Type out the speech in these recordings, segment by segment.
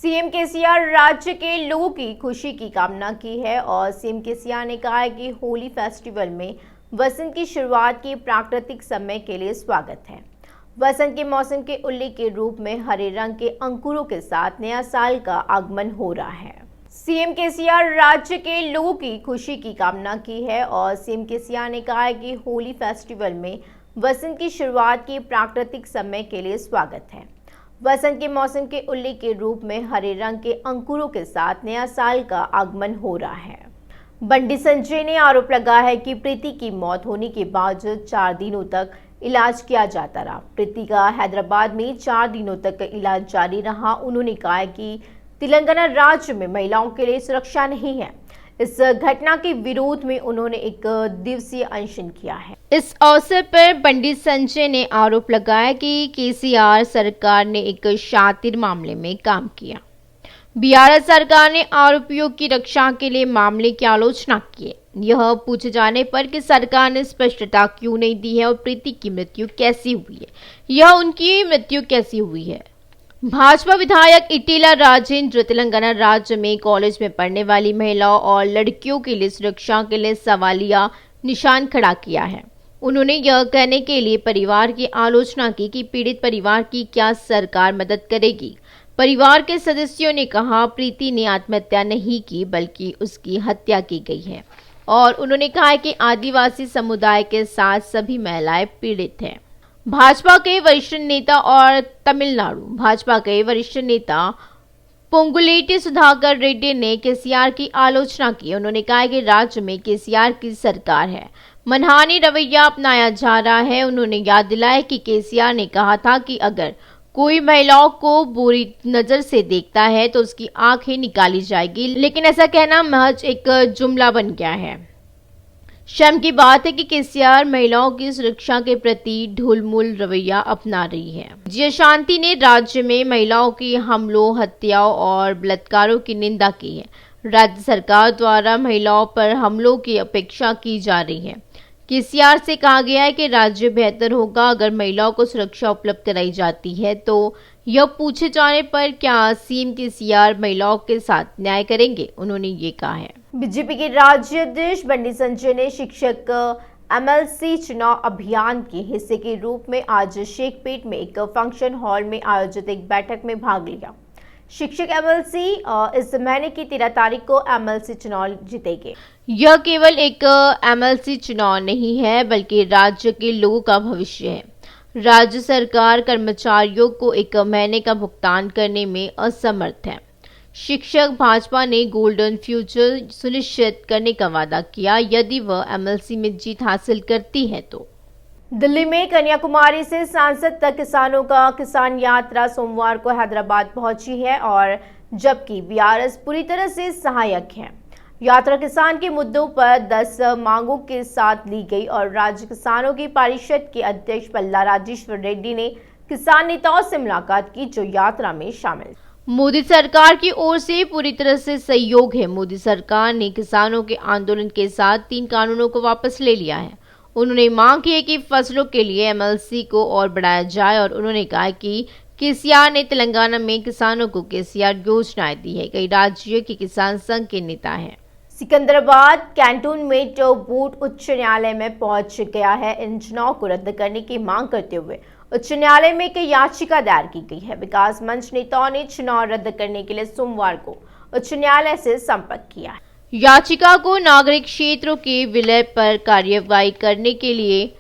CM KCR राज्य के लोगों की खुशी की कामना की है और सीएम केसीआर ने कहा है कि होली फेस्टिवल में वसंत की शुरुआत के प्राकृतिक समय के लिए स्वागत है। वसंत के मौसम के उल्लेख के रूप में हरे रंग के अंकुरों के साथ नया साल का आगमन हो रहा है। सीएम केसीआर राज्य के लोगों की खुशी की कामना की है और सीएम केसीआर ने कहा है कि होली फेस्टिवल में वसंत की शुरुआत के प्राकृतिक समय के लिए स्वागत है। वसंत के मौसम के उल्लेख के रूप में हरे रंग के अंकुरों के साथ नया साल का आगमन हो रहा है। बंडी संजय ने आरोप लगाया है कि प्रीति की मौत होने के बावजूद 4 दिनों तक इलाज किया जाता रहा। प्रीति का हैदराबाद में 4 दिनों तक इलाज जारी रहा। उन्होंने कहा कि तेलंगाना राज्य में महिलाओं के लिए सुरक्षा नहीं है। इस घटना के विरोध में उन्होंने एक दिवसीय अनशन किया है। इस अवसर पर पंडित संजय ने आरोप लगाया कि केसीआर सरकार ने एक शातिर मामले में काम किया। बीआरएस सरकार ने आरोपियों की रक्षा के लिए मामले की आलोचना की। यह पूछे जाने पर कि सरकार ने स्पष्टता क्यों नहीं दी है और प्रीति की मृत्यु कैसी हुई है, यह उनकी मृत्यु कैसी हुई है। भाजपा विधायक इटेला राजेंद्र तेलंगाना राज्य में कॉलेज में पढ़ने वाली महिलाओं और लड़कियों के लिए सुरक्षा के लिए सवालिया निशान खड़ा किया है। उन्होंने यह कहने के लिए परिवार की आलोचना की कि पीड़ित परिवार की क्या सरकार मदद करेगी। परिवार के सदस्यों ने कहा प्रीति ने आत्महत्या नहीं की बल्कि उसकी हत्या की गई है और उन्होंने कहा कि आदिवासी समुदाय के साथ सभी महिलाएं पीड़ित हैं। भाजपा के वरिष्ठ नेता और तमिलनाडु भाजपा के वरिष्ठ नेता पोंगुलेटी सुधाकर रेड्डी ने केसीआर की आलोचना की। उन्होंने कहा कि राज्य में केसीआर की सरकार है, मनहानी रवैया अपनाया जा रहा है। उन्होंने याद दिलाया कि केसीआर ने कहा था कि अगर कोई महिलाओं को बुरी नजर से देखता है तो उसकी आंखें निकाली जाएगी, लेकिन ऐसा कहना महज एक जुमला बन गया है। शर्म की बात है कि केसीआर महिलाओं की सुरक्षा के प्रति ढुलमुल रवैया अपना रही है। जी शांति ने राज्य में महिलाओं की हमलों, हत्याओं और बलात्कारों की निंदा की है। राज्य सरकार द्वारा महिलाओं पर हमलों की अपेक्षा की जा रही है। केसीआर से कहा गया है कि राज्य बेहतर होगा अगर महिलाओं को सुरक्षा उपलब्ध कराई जाती है। तो यह पूछे जाने पर क्या सीएम केसीआर महिलाओं के साथ न्याय करेंगे, उन्होंने ये कहा है। बीजेपी के राज्य अध्यक्ष बंडी संजय ने शिक्षक एमएलसी चुनाव अभियान के हिस्से के रूप में आज शेखपेट में एक फंक्शन हॉल में आयोजित एक बैठक में भाग लिया। शिक्षक एमएलसी इस महीने की 13 तारीख को एमएलसी चुनाव जीतेंगे। यह केवल एक एमएलसी चुनाव नहीं है बल्कि राज्य के लोगों का भविष्य है। राज्य सरकार कर्मचारियों को 1 महीने का भुगतान करने में असमर्थ है। शिक्षक भाजपा ने गोल्डन फ्यूचर सुनिश्चित करने का वादा किया यदि वह एमएलसी में जीत हासिल करती है तो। दिल्ली में कन्याकुमारी से सांसद तक किसानों का किसान यात्रा सोमवार को हैदराबाद पहुंची है और जबकि बीआरएस पूरी तरह से सहायक है। यात्रा किसान के मुद्दों पर 10 मांगों के साथ ली गई और राज्य किसानों की परिषद के अध्यक्ष पल्ला राजेश्वर रेड्डी ने किसान नेताओं से मुलाकात की जो यात्रा में शामिल। मोदी सरकार की ओर से पूरी तरह से सहयोग है। मोदी सरकार ने किसानों के आंदोलन के साथ 3 कानूनों को वापस ले लिया है। उन्होंने मांग की है कि फसलों के लिए एमएलसी को और बढ़ाया जाए और उन्होंने कहा कि केसीआर ने तेलंगाना में किसानों को केसीआर योजनाएं दी है। कई राज्यों के किसान संघ के नेता हैं। सिकंदराबाद कैंटोनमेंट बोर्ड उच्च न्यायालय में पहुंच गया है। इन चुनाव को रद्द करने की मांग करते हुए उच्च न्यायालय में एक याचिका दायर की गई है। विकास मंच नेताओं ने चुनाव रद्द करने के लिए सोमवार को उच्च न्यायालय से संपर्क किया है। याचिका को नागरिक क्षेत्रों के विलय पर कार्यवाही करने के लिए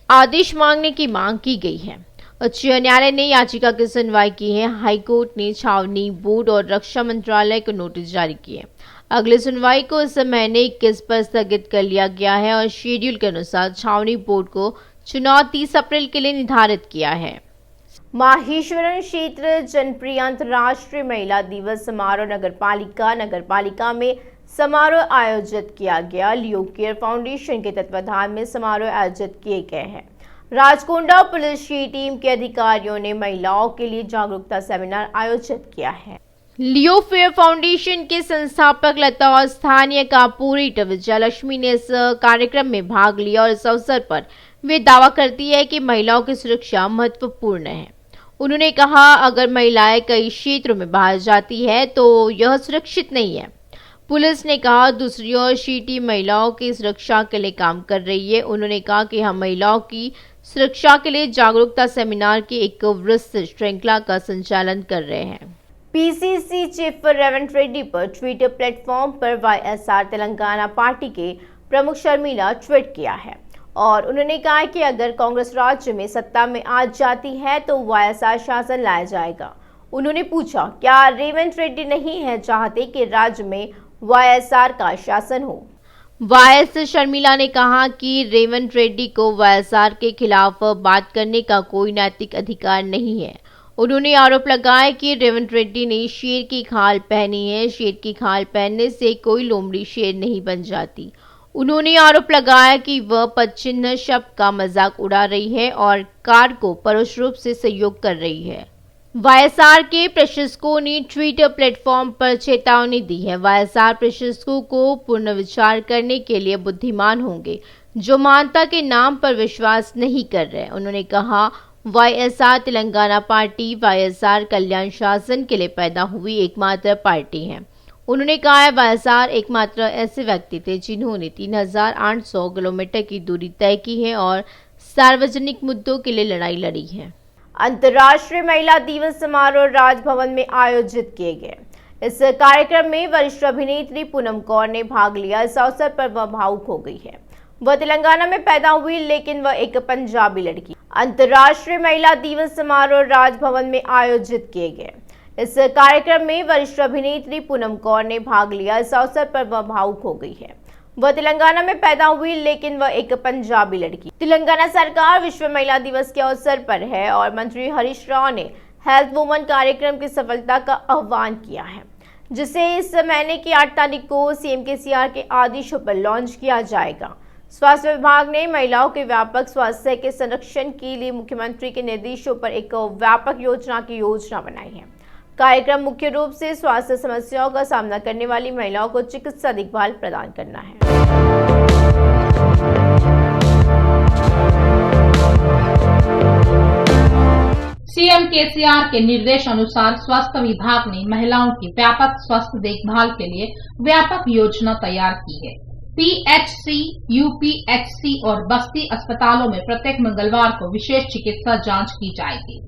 आदेश मांगने की मांग की गई है। उच्च न्यायालय ने याचिका की सुनवाई की है। हाईकोर्ट ने छावनी बोर्ड और रक्षा मंत्रालय को नोटिस जारी किए। अगली सुनवाई को इस महीने 21 पर स्थगित कर लिया गया है और शेड्यूल के अनुसार छावनी बोर्ड को चुनाव 30 अप्रैल के लिए निर्धारित किया है। माहेश्वरम क्षेत्र जनप्रिय अंतर्राष्ट्रीय महिला दिवस समारोह नगरपालिका में समारोह आयोजित किया गया। लियो केयर फाउंडेशन के तत्वाधान में समारोह आयोजित किए गए हैं। राजकोंडा पुलिस की टीम के अधिकारियों ने महिलाओं के लिए जागरूकता सेमिनार आयोजित किया है। लियो फेयर फाउंडेशन के संस्थापक लता और स्थानीय कॉर्पोरेट विजयलक्ष्मी ने इस कार्यक्रम में भाग लिया और इस अवसर पर वे दावा करती है कि महिलाओं की सुरक्षा महत्वपूर्ण है। उन्होंने कहा, अगर महिलाएं कई क्षेत्रों में बाहर जाती है तो यह सुरक्षित नहीं है। पुलिस ने कहा, दूसरी ओर शीटी महिलाओं की सुरक्षा के लिए काम कर रही है। उन्होंने कहा कि हम महिलाओं की सुरक्षा के लिए जागरूकता सेमिनार की एक विस्तृत श्रृंखला का संचालन कर रहे हैं। पीसीसी चीफ रेवंत रेड्डी पर ट्विटर प्लेटफॉर्म पर वाईएसआर तेलंगाना पार्टी के प्रमुख शर्मिला ट्वीट किया है और उन्होंने कहा कि अगर कांग्रेस राज्य में सत्ता में आ जाती है तो वाईएसआर शासन लाया जाएगा। उन्होंने पूछा, क्या रेवंत रेड्डी नहीं है चाहते कि राज्य में वाईएसआर का शासन हो। वाईएस शर्मिला ने कहा कि रेवंत रेड्डी को वाईएसआर के खिलाफ बात करने का कोई नैतिक अधिकार नहीं है। उन्होंने आरोप लगाया कि रेवंत रेड्डी ने शेर की खाल पहनी है। शेर की खाल पहनने से कोई लोमड़ी शेर नहीं बन जाती। उन्होंने आरोप लगाया कि वह पदचिन्ह शब्द का मजाक उड़ा रही है और कार को परोक्ष रूप से सहयोग कर रही है। वाईएसआर के प्रशंसकों ने ट्विटर प्लेटफॉर्म पर चेतावनी दी है। वाईएसआर प्रशंसकों को पुनर्विचार करने के लिए बुद्धिमान होंगे जो मानवता के नाम पर विश्वास नहीं कर रहे। उन्होंने कहा, वाईएसआर तेलंगाना पार्टी वाईएसआर कल्याण शासन के लिए पैदा हुई एकमात्र पार्टी है। उन्होंने कहा, वाईएसआर एकमात्र ऐसे व्यक्ति थे जिन्होंने 3800 किलोमीटर की दूरी तय की है और सार्वजनिक मुद्दों के लिए लड़ाई लड़ी है। अंतर्राष्ट्रीय महिला दिवस समारोह राजभवन में आयोजित किए गए। इस कार्यक्रम में वरिष्ठ अभिनेत्री पूनम कौर ने भाग लिया। इस अवसर पर वह भावुक हो गई है। वह तेलंगाना में पैदा हुई लेकिन वह एक पंजाबी लड़की। अंतर्राष्ट्रीय महिला दिवस समारोह राजभवन में आयोजित किए गए। इस कार्यक्रम में वरिष्ठ अभिनेत्री पूनम कौर ने भाग लिया। इस अवसर पर वह भावुक हो गई है। वह तेलंगाना में पैदा हुई लेकिन वह एक पंजाबी लड़की। तेलंगाना सरकार विश्व महिला दिवस के अवसर पर है और मंत्री हरीश राव ने हेल्थ वुमन कार्यक्रम की सफलता का आह्वान किया है, जिसे इस महीने की 8 तारीख को सीएम केसीआर के आदेशों पर लॉन्च किया जाएगा। स्वास्थ्य विभाग ने महिलाओं के व्यापक स्वास्थ्य के संरक्षण के लिए मुख्यमंत्री के निर्देशों पर एक व्यापक योजना की योजना बनाई है। कार्यक्रम मुख्य रूप से स्वास्थ्य समस्याओं का सामना करने वाली महिलाओं को चिकित्सा देखभाल प्रदान करना है। सीएम केसीआर के निर्देश अनुसार स्वास्थ्य विभाग ने महिलाओं की व्यापक स्वास्थ्य देखभाल के लिए व्यापक योजना तैयार की है। पीएचसी, यूपीएचसी और बस्ती अस्पतालों में प्रत्येक मंगलवार को विशेष चिकित्सा जांच की जाएगी।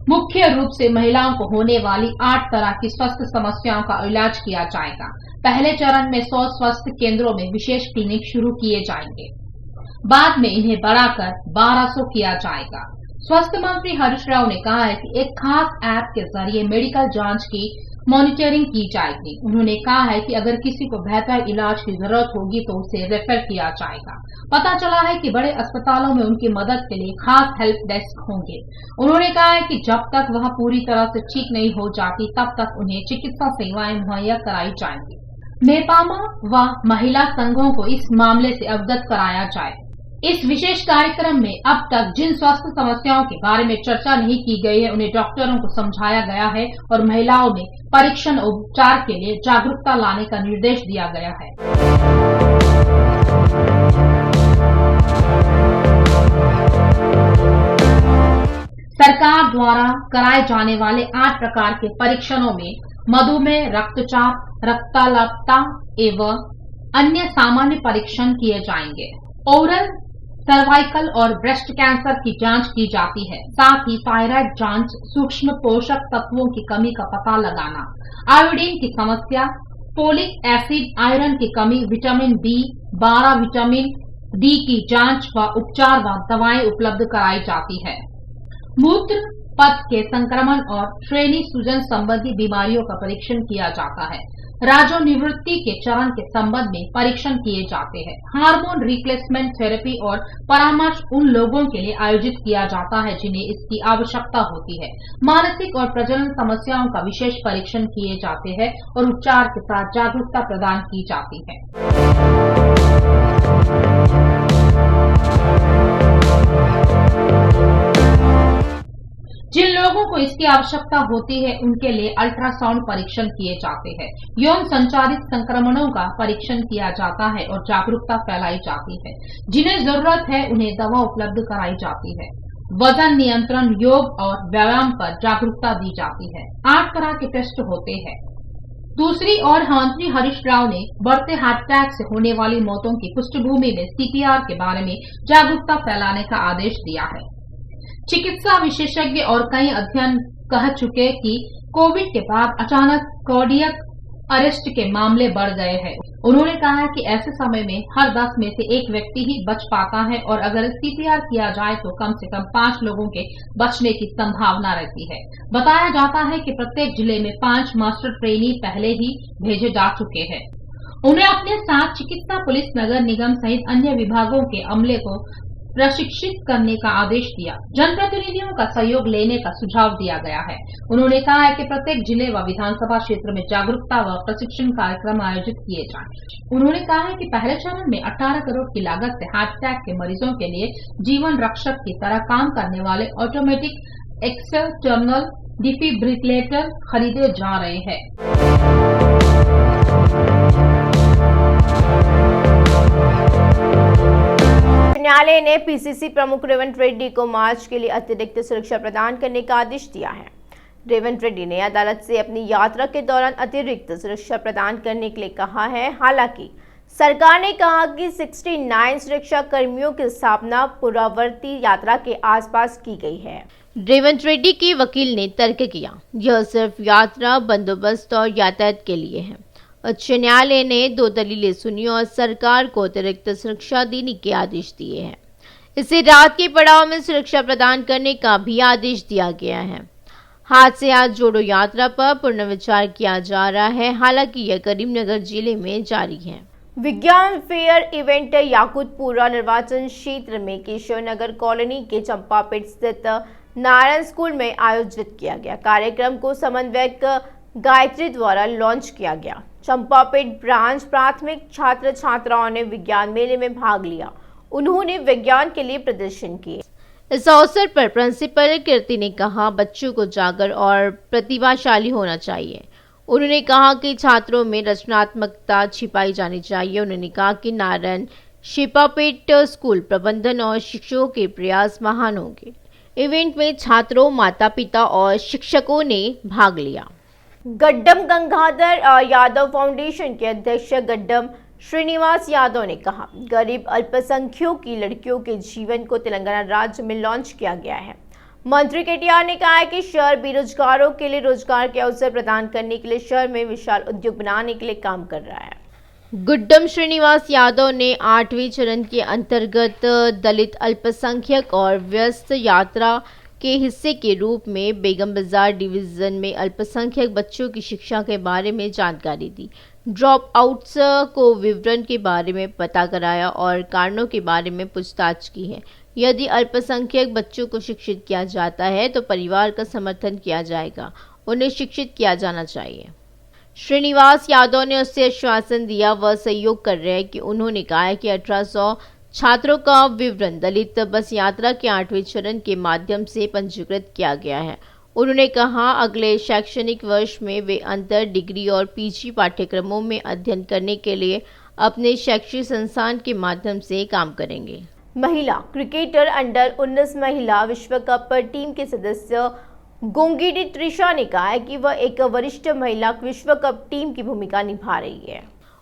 मुख्य रूप से महिलाओं को होने वाली 8 तरह की स्वास्थ्य समस्याओं का इलाज किया जाएगा। पहले चरण में 100 स्वास्थ्य केंद्रों में विशेष क्लिनिक शुरू किए जाएंगे। बाद में इन्हें बढ़ाकर 1200 किया जाएगा। स्वास्थ्य मंत्री हरीश राव ने कहा है कि एक खास ऐप के जरिए मेडिकल जांच की मॉनिटरिंग की जाएगी। उन्होंने कहा है कि अगर किसी को बेहतर इलाज की जरूरत होगी तो उसे रेफर किया जाएगा। पता चला है कि बड़े अस्पतालों में उनकी मदद के लिए खास हेल्प डेस्क होंगे। उन्होंने कहा है कि जब तक वह पूरी तरह से ठीक नहीं हो जाती तब तक उन्हें चिकित्सा सेवाएं मुहैया कराई जाएंगी। नेपामा व महिला संघों को इस मामले से अवगत कराया जाए। इस विशेष कार्यक्रम में अब तक जिन स्वास्थ्य समस्याओं के बारे में चर्चा नहीं की गई है उन्हें डॉक्टरों को समझाया गया है और महिलाओं में परीक्षण और उपचार के लिए जागरूकता लाने का निर्देश दिया गया है। सरकार द्वारा कराए जाने वाले 8 प्रकार के परीक्षणों में मधुमेह, रक्तचाप, रक्ताल्पता एवं अन्य सामान्य परीक्षण किए जाएंगे। ओरल, सर्वाइकल और ब्रेस्ट कैंसर की जांच की जाती है। साथ ही थायराइड जांच, सूक्ष्म पोषक तत्वों की कमी का पता लगाना, आयोडीन की समस्या, फोलिक एसिड, आयरन की कमी, विटामिन B12, विटामिन D की जांच व उपचार व दवाएं उपलब्ध कराई जाती है। मूत्र पथ के संक्रमण और श्रेणी सूजन संबंधी बीमारियों का परीक्षण किया जाता है। राजोनिवृत्ति के चरण के संबंध में परीक्षण किए जाते हैं। हार्मोन रिप्लेसमेंट थेरेपी और परामर्श उन लोगों के लिए आयोजित किया जाता है जिन्हें इसकी आवश्यकता होती है। मानसिक और प्रजनन समस्याओं का विशेष परीक्षण किए जाते हैं और उपचार के साथ जागरूकता प्रदान की जाती है। जिन लोगों को इसकी आवश्यकता होती है उनके लिए अल्ट्रासाउंड परीक्षण किए जाते हैं। यौन संचारित संक्रमणों का परीक्षण किया जाता है और जागरूकता फैलाई जाती है। जिन्हें जरूरत है उन्हें दवा उपलब्ध कराई जाती है। वजन नियंत्रण, योग और व्यायाम पर जागरूकता दी जाती है। 8 तरह के टेस्ट होते हैं। दूसरी ओर मंत्री हरीश राव ने बढ़ते हार्ट अटैक से होने वाली मौतों की पृष्ठभूमि में CPR के बारे में जागरूकता फैलाने का आदेश दिया है। चिकित्सा विशेषज्ञ और कई अध्ययन कह चुके कि कोविड के बाद अचानक कार्डियक अरेस्ट के मामले बढ़ गए हैं। उन्होंने कहा कि ऐसे समय में हर 10 में से एक व्यक्ति ही बच पाता है और अगर CPR किया जाए तो कम से कम 5 लोगों के बचने की संभावना रहती है। बताया जाता है कि प्रत्येक जिले में 5 मास्टर ट्रेनी पहले ही भेजे जा चुके हैं। उन्हें अपने साथ चिकित्सा, पुलिस, नगर निगम सहित अन्य विभागों के अमले को प्रशिक्षित करने का आदेश दिया। जनप्रतिनिधियों का सहयोग लेने का सुझाव दिया गया है। उन्होंने कहा है कि प्रत्येक जिले व विधानसभा क्षेत्र में जागरूकता व प्रशिक्षण कार्यक्रम आयोजित किए जाएं। उन्होंने कहा है कि पहले चरण में 18 करोड़ की लागत से हार्ट अटैक के मरीजों के लिए जीवन रक्षक की तरह काम करने वाले ऑटोमेटिक एक्सटर्नल डिफिब्रिलेटर खरीदे जा रहे हैं। न्यायालय ने PCC प्रमुख रेवंत रेड्डी को मार्च के लिए अतिरिक्त सुरक्षा प्रदान करने का आदेश दिया है। रेवंत रेड्डी ने अदालत से अपनी यात्रा के दौरान अतिरिक्त सुरक्षा प्रदान करने के लिए कहा है। हालांकि सरकार ने कहा कि 69 सुरक्षा कर्मियों की स्थापना पुनरावर्ती यात्रा के आसपास की गई है। रेवंत रेड्डी के वकील ने तर्क किया, यह सिर्फ यात्रा बंदोबस्त और यातायात के लिए है। उच्च न्यायालय ने 2 दलीलें सुनी और सरकार को अतिरिक्त सुरक्षा देने के आदेश दिए हैं। इसे रात के पड़ाव में सुरक्षा प्रदान करने का भी आदेश दिया गया है। हाथ से हाथ जोड़ो यात्रा पर पुनर्विचार किया जा रहा है। हालांकि यह करीमनगर जिले में जारी है। विज्ञान फेयर इवेंट याकुतपुरा निर्वाचन क्षेत्र में केशवनगर कॉलोनी के चंपापेट स्थित नारायण स्कूल में आयोजित किया गया। कार्यक्रम को समन्वयक गायत्री द्वारा लॉन्च किया गया। चंपापेट ब्रांच प्राथमिक छात्र छात्राओं ने विज्ञान मेले में भाग लिया। उन्होंने विज्ञान के लिए प्रदर्शन किए। इस अवसर पर प्रिंसिपल कीर्ति ने कहा, बच्चों को जागर और प्रतिभाशाली होना चाहिए। उन्होंने कहा कि छात्रों में रचनात्मकता छिपाई जानी चाहिए। उन्होंने कहा कि नारायण शिपापेट स्कूल प्रबंधन और शिक्षकों के प्रयास महान होंगे। इवेंट में छात्रों, माता पिता और शिक्षकों ने भाग लिया। गड्डम गंगाधर यादव फाउंडेशन के अध्यक्ष गड्डम श्रीनिवास यादव ने कहा, गरीब अल्पसंख्यकों की लड़कियों के जीवन को तेलंगाना राज्य में लॉन्च किया गया है। मंत्री केटीआर ने कहा है कि शहर बेरोजगारों के लिए रोजगार के अवसर प्रदान करने के लिए शहर में विशाल उद्योग बनाने के लिए काम कर रहा है। गुड्डम श्रीनिवास यादव ने 8वें चरण के अंतर्गत दलित अल्पसंख्यक और व्यस्त यात्रा के हिस्से के रूप में बेगम बाजार डिवीजन में अल्पसंख्यक बच्चों की शिक्षा के बारे में जानकारी दी। ड्रॉप आउट्स को विवरण के बारे में पता कराया और कारणों के बारे में पूछताछ की है। यदि अल्पसंख्यक बच्चों को शिक्षित किया जाता है तो परिवार का समर्थन किया जाएगा। उन्हें शिक्षित किया जाना चाहिए। श्रीनिवास यादव ने उससे आश्वासन दिया, वह सहयोग कर रहे हैं कि उन्होंने कहा है कि 1800 छात्रों का विवरण दलित बस यात्रा के 8वें चरण के माध्यम से पंजीकृत किया गया है। उन्होंने कहा, अगले शैक्षणिक वर्ष में वे अंतर डिग्री और PG पाठ्यक्रमों में अध्ययन करने के लिए अपने शैक्षिक संस्थान के माध्यम से काम करेंगे। महिला क्रिकेटर अंडर 19 महिला विश्व कप टीम के सदस्य गोंगिडी त्रिशा ने कहा है कि वह एक वरिष्ठ महिला विश्व कप टीम की भूमिका निभा रही है।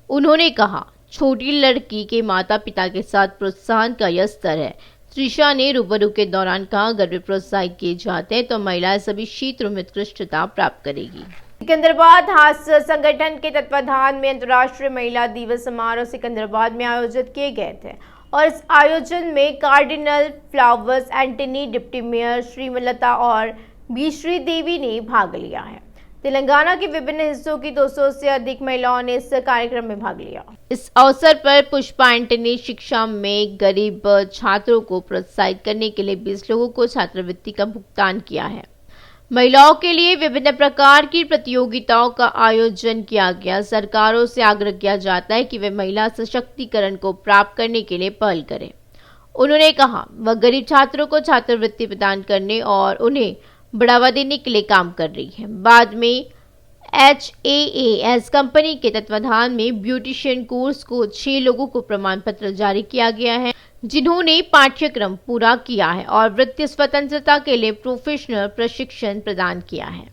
उन्होंने कहा, छोटी लड़की के माता पिता के साथ प्रोत्साहन का यह स्तर है। त्रिशा ने रूबरू के दौरान कहा, अगर वे प्रोत्साहित किए जाते हैं तो महिलाएं सभी क्षेत्रों में उत्कृष्टता प्राप्त करेगी। सिकंदराबाद हास्य संगठन के तत्वाधान में अंतर्राष्ट्रीय महिला दिवस समारोह सिकंदराबाद में आयोजित किए गए थे और इस आयोजन में cardinal flowers Antony, deputy mayor श्रीमलता और बीश्री देवी ने भाग लिया है। तेलंगाना के विभिन्न हिस्सों की 200 से अधिक महिलाओं ने इस कार्यक्रम में भाग लिया। इस अवसर पर पुष्पा एंटनी शिक्षा में गरीब छात्रों को प्रोत्साहित करने के लिए 20 लोगों को छात्रवृत्ति का भुगतान किया है। महिलाओं के लिए विभिन्न प्रकार की प्रतियोगिताओं का आयोजन किया गया। सरकारों से आग्रह किया जाता है कि वे महिला सशक्तिकरण को प्राप्त करने के लिए पहल करें। उन्होंने कहा, वह गरीब छात्रों को छात्रवृत्ति प्रदान करने और उन्हें बढ़ावा देने के लिए काम कर रही है। बाद में HAAS कंपनी के तत्वाधान में ब्यूटिशियन कोर्स को 6 लोगों को प्रमाण पत्र जारी किया गया है। जिन्होंने पाठ्यक्रम पूरा किया है और वित्तीय स्वतंत्रता के लिए प्रोफेशनल प्रशिक्षण प्रदान किया है।